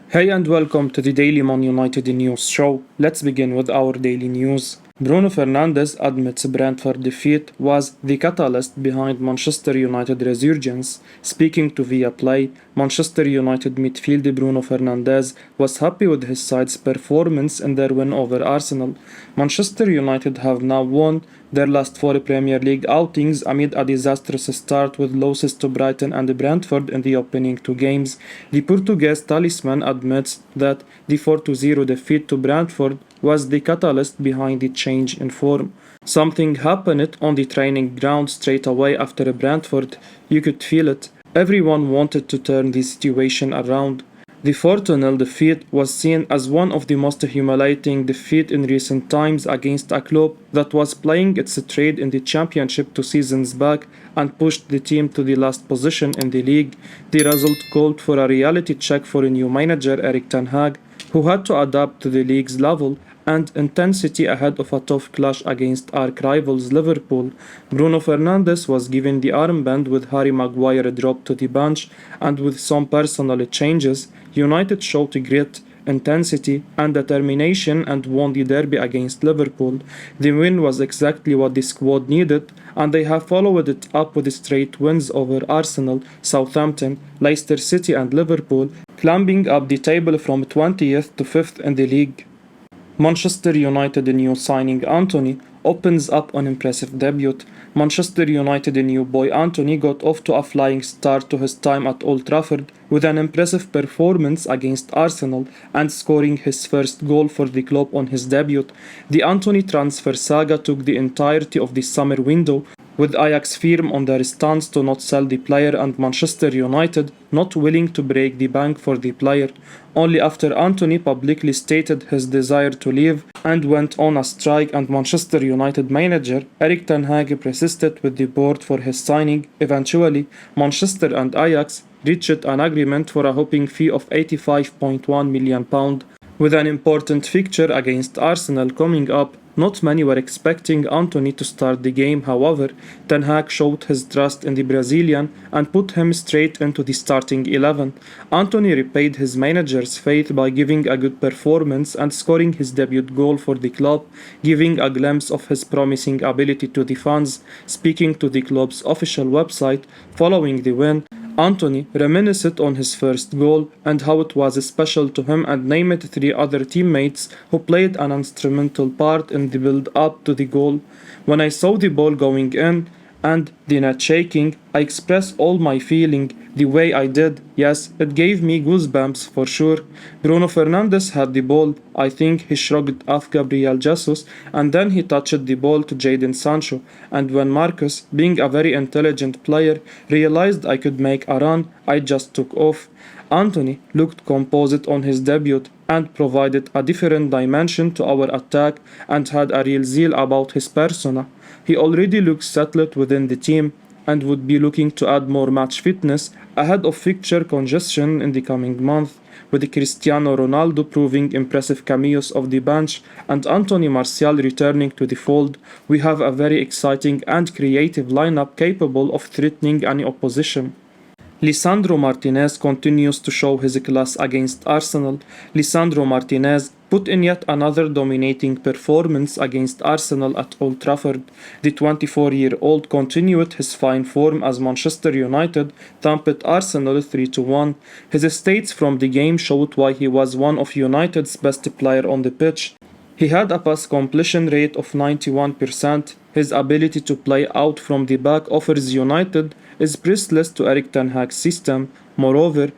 Hey and welcome to the Daily Man United News Show. Let's begin with our daily news. Bruno Fernandes admits Brentford defeat was the catalyst behind Manchester United resurgence. Speaking to Viaplay, Manchester United midfielder Bruno Fernandes was happy with his side's performance in their win over Arsenal. Manchester United have now won their last four Premier League outings amid a disastrous start with losses to Brighton and Brentford in the opening two games. The Portuguese talisman admits that the 4-0 defeat to Brentford was the catalyst behind the change in form. Something happened on the training ground straight away after Brentford. You could feel it. Everyone wanted to turn the situation around. The 4-0 defeat was seen as one of the most humiliating defeats in recent times against a club that was playing its trade in the Championship 2 seasons back and pushed the team to the last position in the league. The result called for a reality check for a new manager, Erik ten Hag, who had to adapt to the league's level and intensity ahead of a tough clash against arch rivals Liverpool. Bruno Fernandes was given the armband with Harry Maguire dropped to the bench, and with some personal changes, United showed grit, intensity and determination and won the derby against Liverpool. The win was exactly what the squad needed, and they have followed it up with straight wins over Arsenal, Southampton, Leicester City and Liverpool, climbing up the table from 20th to 5th in the league. Manchester United new signing Antony opens up an impressive debut. Manchester United new boy Antony got off to a flying start to his time at Old Trafford with an impressive performance against Arsenal and scoring his first goal for the club on his debut. The Antony transfer saga took the entirety of the summer window, with Ajax firm on their stance to not sell the player and Manchester United not willing to break the bank for the player. Only after Antony publicly stated his desire to leave and went on a strike and Manchester United manager Erik ten Hag persisted with the board for his signing, eventually Manchester and Ajax reached an agreement for a whopping fee of £85.1 million. With an important fixture against Arsenal coming up, not many were expecting Antony to start the game. However, Ten Hag showed his trust in the Brazilian and put him straight into the starting 11. Antony repaid his manager's faith by giving a good performance and scoring his debut goal for the club, giving a glimpse of his promising ability to the fans. Speaking to the club's official website following the win, Antony reminisced on his first goal and how it was special to him and named three other teammates who played an instrumental part in the build-up to the goal. When I saw the ball going in and the net shaking, I expressed all my feeling the way I did. Yes, it gave me goosebumps for sure. Bruno Fernandes had the ball. I think he shrugged off Gabriel Jesus and then he touched the ball to Jadon Sancho, and when Marcus, being a very intelligent player, realized I could make a run, I just took off. Antony looked composed on his debut and provided a different dimension to our attack and had a real zeal about his persona. He already looks settled within the team and would be looking to add more match fitness ahead of fixture congestion in the coming month, with Cristiano Ronaldo proving impressive cameos off the bench and Anthony Martial returning to the fold. We have a very exciting and creative lineup capable of threatening any opposition. Lisandro Martinez continues to show his class against Arsenal. Lisandro Martinez put in yet another dominating performance against Arsenal at Old Trafford. The 24-year-old continued his fine form as Manchester United thumped Arsenal 3-1. His stats from the game showed why he was one of United's best players on the pitch. He had a pass completion rate of 91%. His ability to play out from the back offers United is priceless to Erik ten Hag's system. Moreover,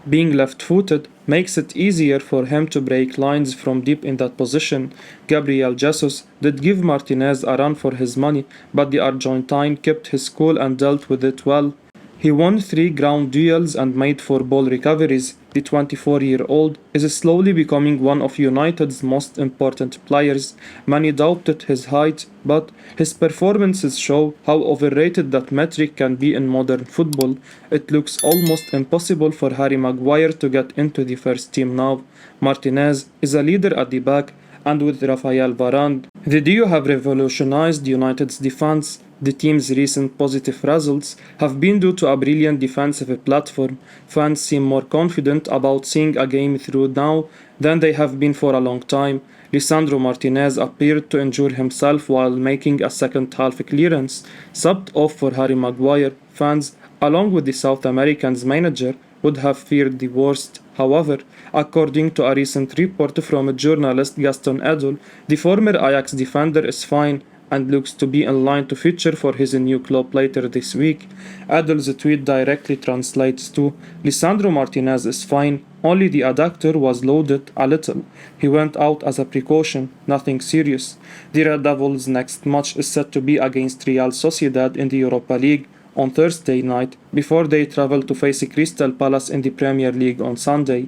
being left-footed makes it easier for him to break lines from deep in that position. Gabriel Jesus did give Martinez a run for his money, but the Argentine kept his cool and dealt with it well. He won 3 ground duels and made 4 ball recoveries. The 24-year-old is slowly becoming one of United's most important players. Many doubted his height, but his performances show how overrated that metric can be in modern football. It looks almost impossible for Harry Maguire to get into the first team now. Martinez is a leader at the back, and with Rafael Varane, the duo have revolutionized United's defense. the team's recent positive results have been due to a brilliant defensive platform. Fans seem more confident about seeing a game through now than they have been for a long time. Lisandro Martinez appeared to injure himself while making a second half clearance, subbed off for Harry Maguire. Fans, along with the South American's manager, would have feared the worst. However, according to a recent report from journalist Gaston Edel, the former Ajax defender is fine and looks to be in line to feature for his new club later this week. Edel's tweet directly translates to, Lisandro Martinez is fine, only the adductor was loaded a little. He went out as a precaution, nothing serious. The Red Devils' next match is set to be against Real Sociedad in the Europa League on Thursday night before they travel to face Crystal Palace in the Premier League on Sunday.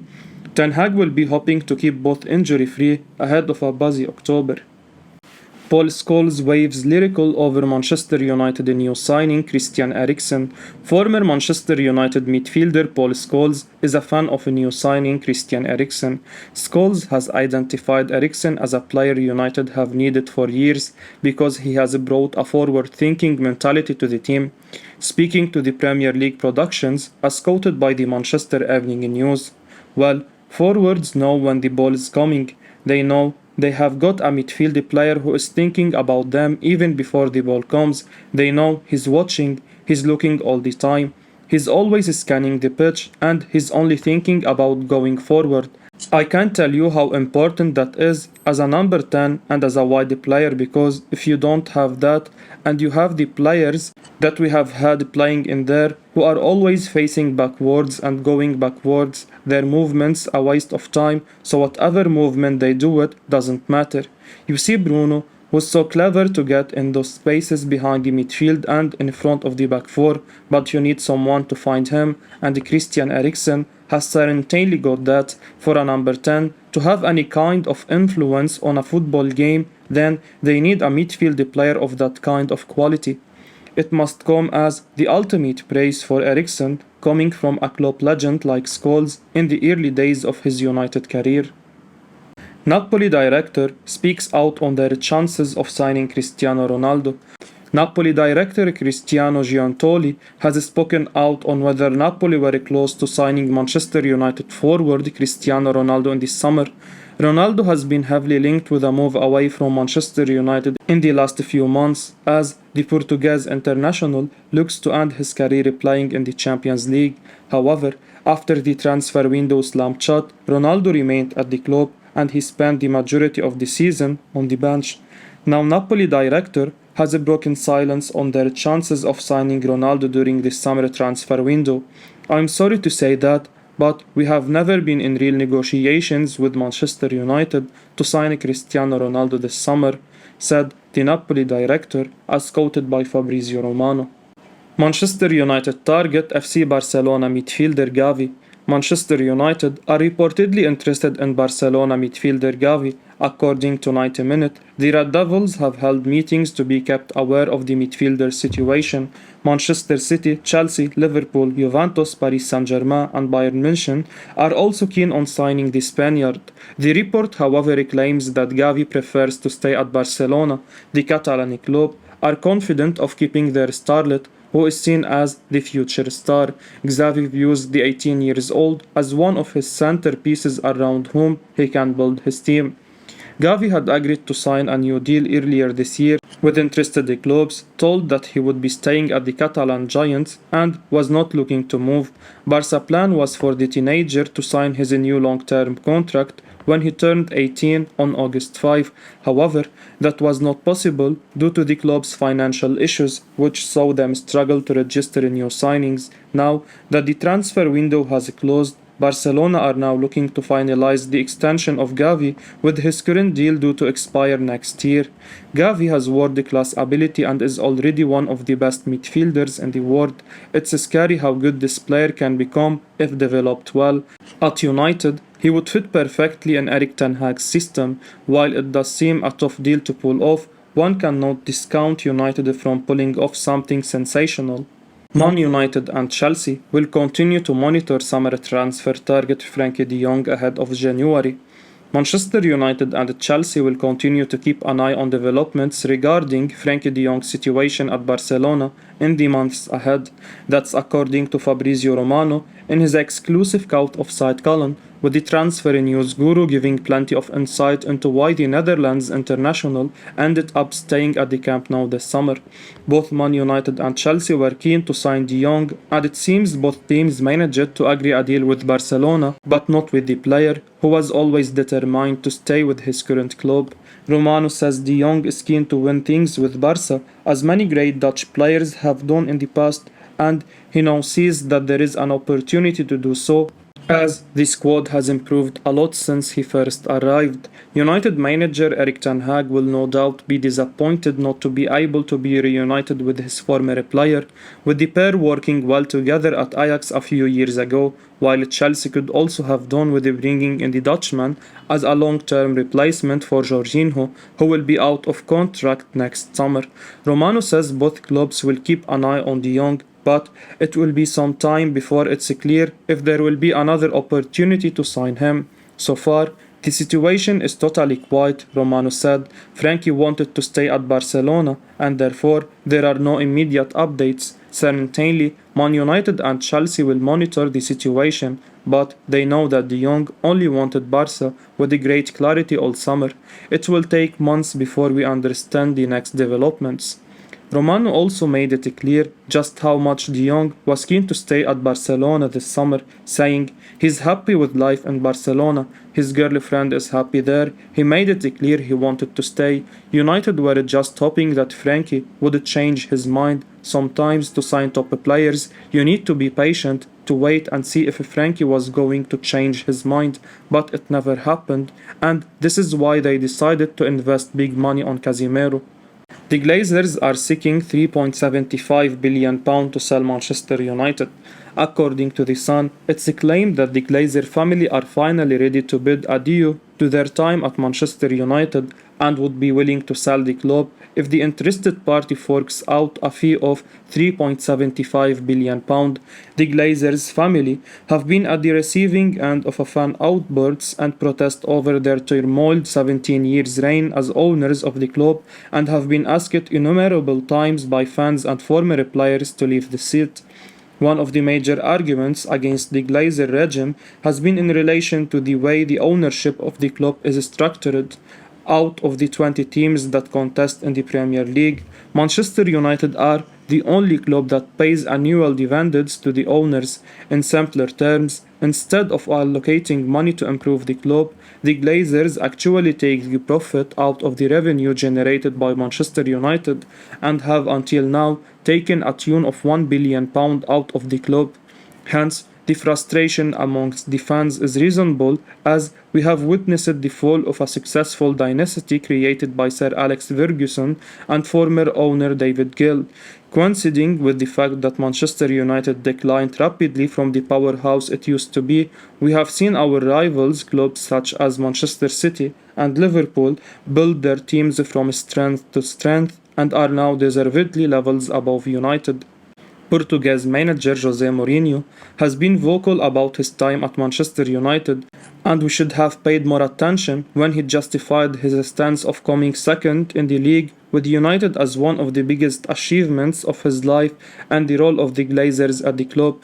Ten Hag will be hoping to keep both injury-free ahead of a busy October. Paul Scholes waves lyrical over Manchester United new signing Christian Eriksen. Former Manchester United midfielder Paul Scholes is a fan of a new signing Christian Eriksen. Scholes has identified Eriksen as a player United have needed for years because he has brought a forward-thinking mentality to the team. Speaking to the Premier League productions, as quoted by the Manchester Evening News, well, forwards know when the ball is coming. They know they have got a midfield player who is thinking about them even before the ball comes. They know he's watching, he's looking all the time. He's always scanning the pitch and he's only thinking about going forward. I can't tell you how important that is as a number 10 and as a wide player, because if you don't have that and you have the players that we have had playing in there who are always facing backwards and going backwards, their movements a waste of time, so whatever movement they do it doesn't matter. You see Bruno, who's so clever to get in those spaces behind the midfield and in front of the back four, but you need someone to find him, and Christian Eriksen has certainly got that. For a number 10 to have any kind of influence on a football game, then they need a midfield player of that kind of quality. It must come as the ultimate praise for Eriksen, coming from a club legend like Scholes in the early days of his United career. Napoli director speaks out on their chances of signing Cristiano Ronaldo. Napoli director Cristiano Giuntoli has spoken out on whether Napoli were close to signing Manchester United forward Cristiano Ronaldo in the summer. Ronaldo has been heavily linked with a move away from Manchester United in the last few months, as the Portuguese international looks to end his career playing in the Champions League. However, after the transfer window slammed shut, Ronaldo remained at the club and he spent the majority of the season on the bench. Now Napoli director has broken silence on their chances of signing Ronaldo during the summer transfer window. I'm sorry to say that, but we have never been in real negotiations with Manchester United to sign Cristiano Ronaldo this summer, said the Napoli director, as quoted by Fabrizio Romano. Manchester United target FC Barcelona midfielder Gavi. Manchester United are reportedly interested in Barcelona midfielder Gavi. According to 90 Minute, the Red Devils have held meetings to be kept aware of the midfielder situation. Manchester City, Chelsea, Liverpool, Juventus, Paris Saint-Germain and Bayern München are also keen on signing the Spaniard. The report, however, claims that Gavi prefers to stay at Barcelona. The Catalan club are confident of keeping their starlet, who is seen as the future star. Xavi views the 18-year-old as one of his centerpieces around whom he can build his team. Gavi had agreed to sign a new deal earlier this year with interested clubs, told that he would be staying at the Catalan Giants and was not looking to move. Barca's plan was for the teenager to sign his new long-term contract when he turned 18 on August 5. However, that was not possible due to the club's financial issues, which saw them struggle to register new signings. Now that the transfer window has closed, Barcelona are now looking to finalize the extension of Gavi, with his current deal due to expire next year. Gavi has world-class ability and is already one of the best midfielders in the world. It's scary how good this player can become if developed well. At United, he would fit perfectly in Erik ten Hag's system. While it does seem a tough deal to pull off, one cannot discount United from pulling off something sensational. Man United and Chelsea will continue to monitor summer transfer target Frenkie de Jong ahead of January. Manchester United and Chelsea will continue to keep an eye on developments regarding Frenkie de Jong's situation at Barcelona in the months ahead. That's according to Fabrizio Romano in his exclusive Cult of Sight column, with the transfer news guru giving plenty of insight into why the Netherlands international ended up staying at the Camp Nou this summer. Both Man United and Chelsea were keen to sign de Jong, and it seems both teams managed to agree a deal with Barcelona, but not with the player, who was always determined to stay with his current club. Romano says de Jong is keen to win things with Barca, as many great Dutch players have done in the past, and he now sees that there is an opportunity to do so, as the squad has improved a lot since he first arrived. United manager Erik ten Hag will no doubt be disappointed not to be able to be reunited with his former player, with the pair working well together at Ajax a few years ago, while Chelsea could also have done with bringing in the Dutchman as a long-term replacement for Jorginho, who will be out of contract next summer. Romano says both clubs will keep an eye on de Jong, but it will be some time before it's clear if there will be another opportunity to sign him. So far, the situation is totally quiet, Romano said. Frenkie wanted to stay at Barcelona, and therefore there are no immediate updates. Certainly, Man United and Chelsea will monitor the situation, but they know that de Jong only wanted Barca with great clarity all summer. It will take months before we understand the next developments. Romano also made it clear just how much de Jong was keen to stay at Barcelona this summer, saying he's happy with life in Barcelona, his girlfriend is happy there, he made it clear he wanted to stay. United were just hoping that Frenkie would change his mind. Sometimes to sign top players, you need to be patient, to wait and see if Frenkie was going to change his mind, but it never happened, and this is why they decided to invest big money on Casemiro. The Glazers are seeking £3.75 billion to sell Manchester United. According to The Sun, it's claimed that the Glazer family are finally ready to bid adieu to their time at Manchester United and would be willing to sell the club if the interested party forks out a fee of £3.75 billion. The Glazers family have been at the receiving end of a fan outbursts and protest over their turmoiled 17 years reign as owners of the club, and have been asked innumerable times by fans and former players to leave the seat. One of the major arguments against the Glazer regime has been in relation to the way the ownership of the club is structured. Out of the 20 teams that contest in the Premier League, Manchester United are the only club that pays annual dividends to the owners. In simpler terms, instead of allocating money to improve the club, the Glazers actually take the profit out of the revenue generated by Manchester United and have until now taken a tune of £1 billion out of the club. Hence, the frustration amongst the fans is reasonable, as we have witnessed the fall of a successful dynasty created by Sir Alex Ferguson and former owner David Gill. Coinciding with the fact that Manchester United declined rapidly from the powerhouse it used to be, we have seen our rivals clubs such as Manchester City and Liverpool build their teams from strength to strength and are now deservedly levels above United. Portuguese manager Jose Mourinho has been vocal about his time at Manchester United, and we should have paid more attention when he justified his stance of coming second in the league with United as one of the biggest achievements of his life and the role of the Glazers at the club.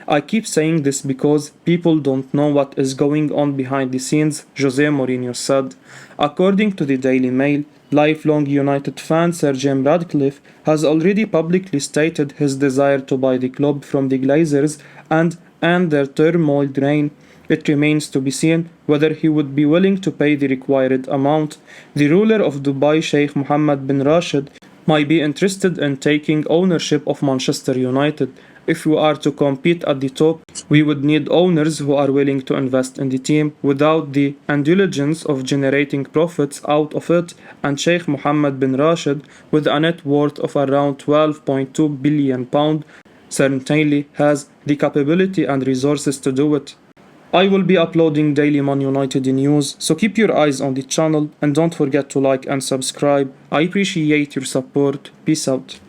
I keep saying this because people don't know what is going on behind the scenes, Jose Mourinho said. According to the Daily Mail, lifelong United fan Sir Jim Ratcliffe has already publicly stated his desire to buy the club from the Glazers and end their turmoiled reign. It remains to be seen whether he would be willing to pay the required amount. The ruler of Dubai, Sheikh Mohammad bin Rashed, might be interested in taking ownership of Manchester United. If we are to compete at the top, we would need owners who are willing to invest in the team without the indulgence of generating profits out of it, and Sheikh Mohammed bin Rashid, with a net worth of around £12.2 billion, certainly has the capability and resources to do it. I will be uploading daily Man United news, so keep your eyes on the channel and don't forget to like and subscribe. I appreciate your support. Peace out.